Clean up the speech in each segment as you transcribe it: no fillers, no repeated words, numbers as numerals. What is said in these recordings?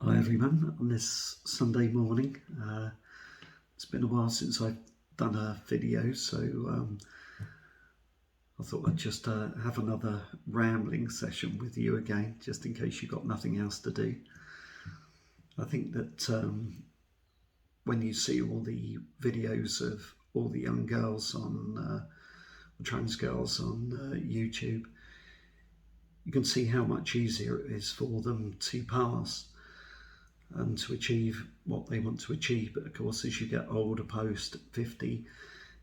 Hi everyone, on this Sunday morning. It's been a while since I've done a video, so I thought I'd just have another rambling session with you again, just in case you've got nothing else to do. I think that when you see all the videos of all the young girls on, trans girls on YouTube, you can see how much easier it is for them to pass and to achieve what they want to achieve. But of course, as you get older, post 50,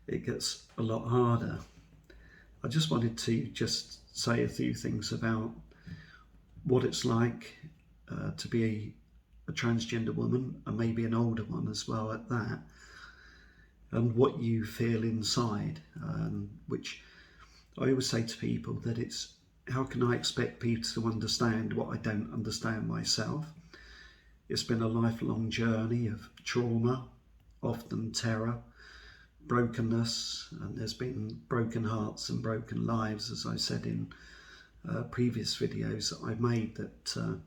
it gets a lot harder. I just wanted to just say a few things about what it's like to be a transgender woman, and maybe an older one as well at that, and what you feel inside, which I always say to people that it's, how can I expect people to understand what I don't understand myself? It's been a lifelong journey of trauma, often terror, brokenness, and there's been broken hearts and broken lives, as I said in previous videos that I've made, that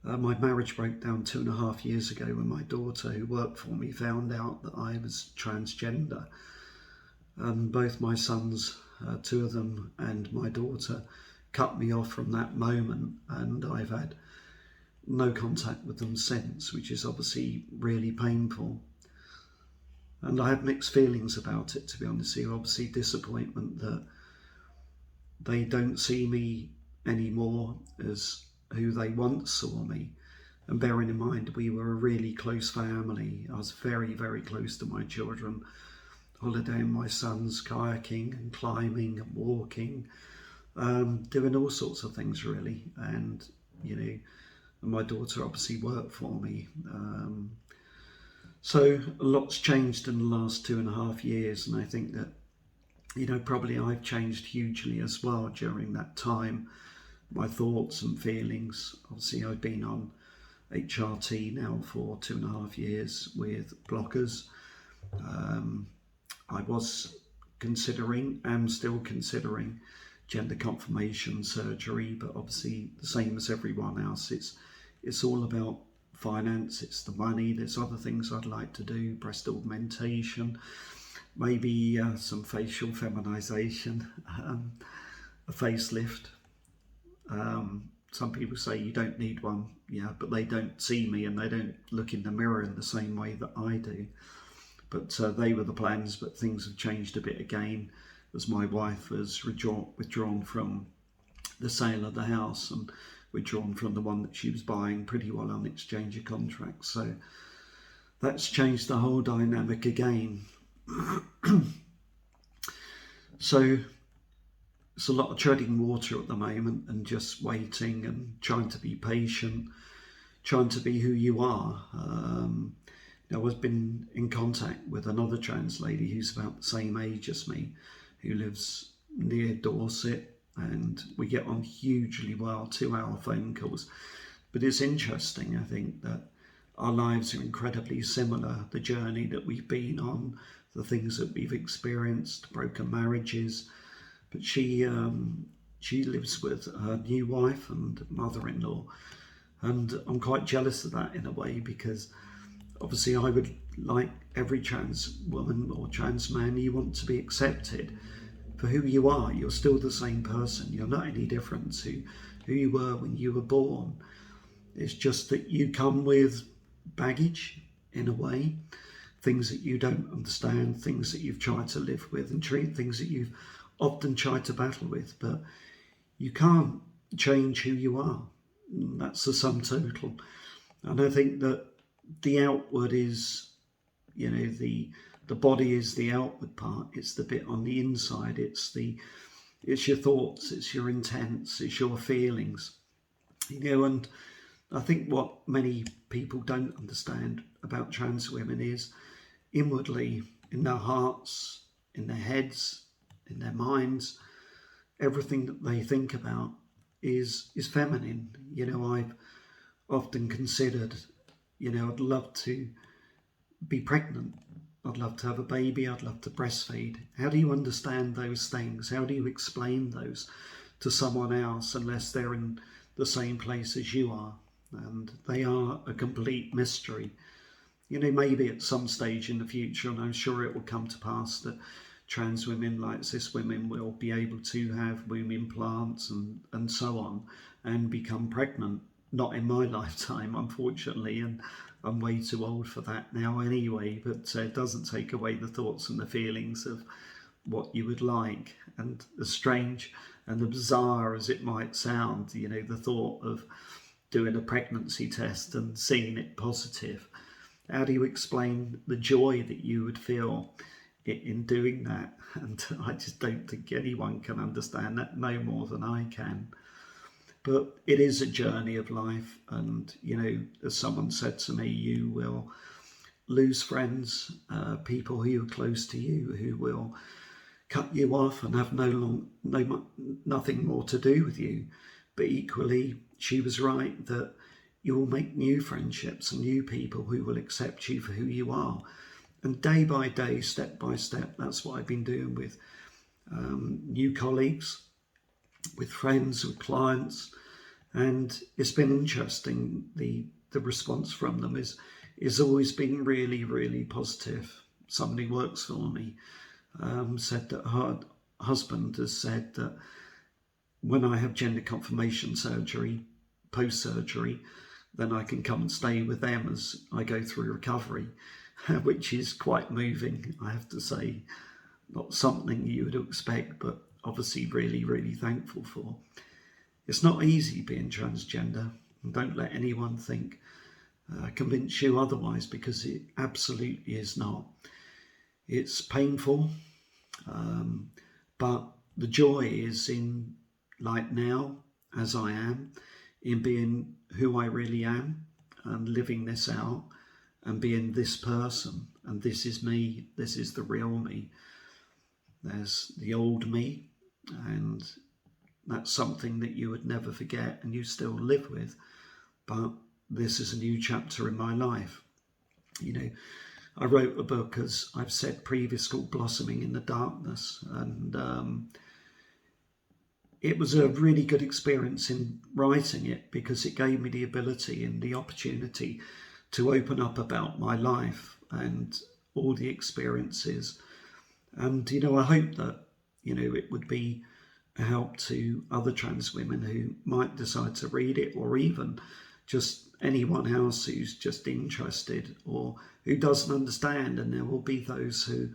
my marriage broke down 2.5 years ago when my daughter, who worked for me, found out that I was transgender. And both my sons, 2 of them, and my daughter cut me off from that moment, and I've had no contact with them since, which is obviously really painful. And I have mixed feelings about it, to be honest with you. Obviously disappointment that they don't see me anymore as who they once saw me. And bearing in mind, we were a really close family. I was very, very close to my children, holidaying my sons, kayaking and climbing and walking, doing all sorts of things really. And, you know, and my daughter obviously worked for me. So a lot's changed in the last 2.5 years, and I think that, you know, probably I've changed hugely as well during that time. My thoughts and feelings. Obviously, I've been on HRT now for 2.5 years with blockers. I was considering, am still considering, gender confirmation surgery, but obviously the same as everyone else, it's all about finance, it's the money. There's other things I'd like to do, breast augmentation, maybe some facial feminization, a facelift. Some people say you don't need one, yeah, but they don't see me and they don't look in the mirror in the same way that I do. But they were the plans, but things have changed a bit again as my wife has withdrawn from the sale of the house and withdrawn from the one that she was buying pretty well on exchange of contracts. So that's changed the whole dynamic again. So it's a lot of treading water at the moment and just waiting and trying to be patient, trying to be who you are. I've been in contact with another trans lady who's about the same age as me, who lives near Dorset, and we get on hugely well, 2-hour phone calls. But it's interesting, I think, that our lives are incredibly similar, the journey that we've been on, the things that we've experienced, broken marriages. But she lives with her new wife and mother-in-law, and I'm quite jealous of that in a way, because obviously I would, like every trans woman or trans man, you want to be accepted for who you are. You're still the same person. You're not any different to who you were when you were born. It's just that you come with baggage in a way, things that you don't understand, things that you've tried to live with, and things that you've often tried to battle with, but you can't change who you are. That's the sum total. And I think that the outward is, you know, the body is the outward part. It's the bit on the inside. It's your thoughts, it's your intents, it's your feelings, you know. And I think what many people don't understand about trans women is inwardly, in their hearts, in their heads, in their minds, everything that they think about is feminine. You know, I've often considered, you know, I'd love to be pregnant. I'd love to have a baby. I'd love to breastfeed. How do you understand those things? How do you explain those to someone else unless they're in the same place as you are? and they are a complete mystery. You know, maybe at some stage in the future, and I'm sure it will come to pass, that trans women like cis women will be able to have womb implants and so on, and become pregnant. Not in my lifetime, unfortunately, and I'm way too old for that now anyway, but it doesn't take away the thoughts and the feelings of what you would like. And as strange and as bizarre as it might sound, you know, the thought of doing a pregnancy test and seeing it positive, how do you explain the joy that you would feel in doing that? And I just don't think anyone can understand that, no more than I can. But it is a journey of life, and you know, as someone said to me, you will lose friends, people who are close to you, who will cut you off and have nothing more to do with you. But equally, she was right that you will make new friendships and new people who will accept you for who you are. And day by day, step by step, that's what I've been doing with new colleagues, with friends, with clients. And it's been interesting. The response from them is always been really, really positive. Somebody who works for me said that her husband has said that when I have gender confirmation surgery, post-surgery, then I can come and stay with them as I go through recovery, which is quite moving, I have to say. Not something you would expect, but obviously really, really thankful for. It's not easy being transgender, and don't let anyone convince you otherwise, because it absolutely is not. It's painful, but the joy is in, like now, as I am, in being who I really am and living this out and being this person. And this is me, this is the real me. There's the old me, and that's something that you would never forget and you still live with. But this is a new chapter in my life. You know, I wrote a book, as I've said previous, called Blossoming in the Darkness, and it was a really good experience in writing it, because it gave me the ability and the opportunity to open up about my life and all the experiences. And, you know, I hope that, you know, it would be a help to other trans women who might decide to read it, or even just anyone else who's just interested or who doesn't understand. And there will be those who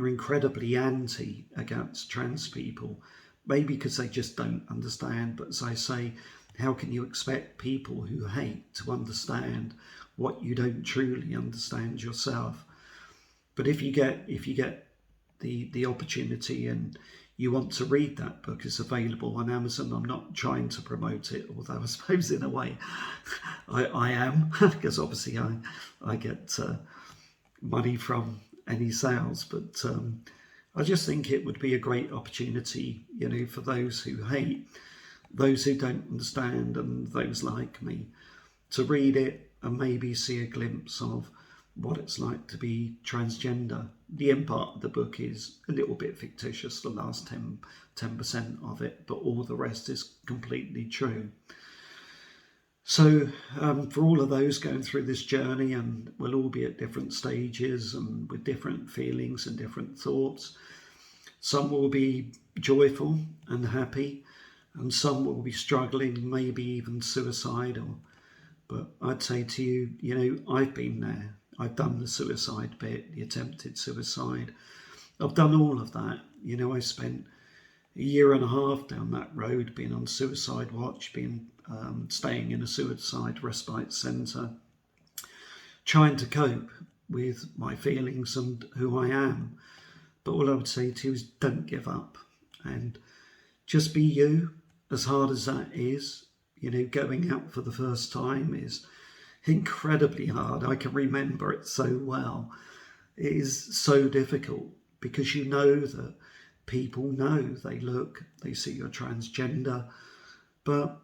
are incredibly anti against trans people, maybe because they just don't understand. But as I say, how can you expect people who hate to understand what you don't truly understand yourself? But if you get the opportunity and you want to read that book, it's available on Amazon. I'm not trying to promote it, although I suppose in a way I am, because obviously I get money from any sales. But I just think it would be a great opportunity, you know, for those who hate, those who don't understand, and those like me, to read it and maybe see a glimpse of what it's like to be transgender. The end part of the book is a little bit fictitious, the last 10% of it, but all the rest is completely true. So for all of those going through this journey, and we'll all be at different stages and with different feelings and different thoughts, some will be joyful and happy, and some will be struggling, maybe even suicidal. But I'd say to you, you know, I've been there. I've done the suicide bit, the attempted suicide. I've done all of that. You know, I spent a year and a half down that road, being on suicide watch, staying in a suicide respite centre, trying to cope with my feelings and who I am. But all I would say to you is don't give up, and just be you, as hard as that is. You know, going out for the first time is incredibly hard. I can remember it so well. It is so difficult, because you know that people know, they see you're transgender, but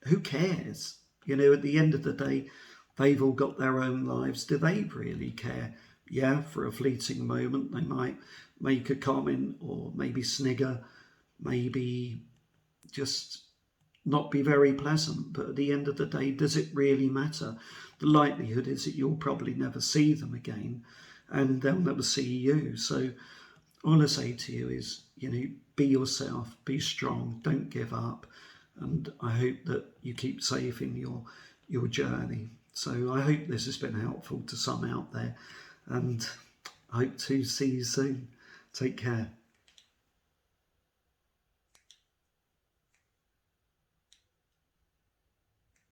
who cares? You know, at the end of the day, they've all got their own lives. Do they really care? Yeah, for a fleeting moment, they might make a comment or maybe snigger, maybe just not be very pleasant, but at the end of the day, does it really matter? The likelihood is that you'll probably never see them again, and they'll never see you. So all I say to you is, be yourself, be strong, don't give up, and I hope that you keep safe in your journey. So I hope this has been helpful to some out there, and I hope to see you soon. Take care.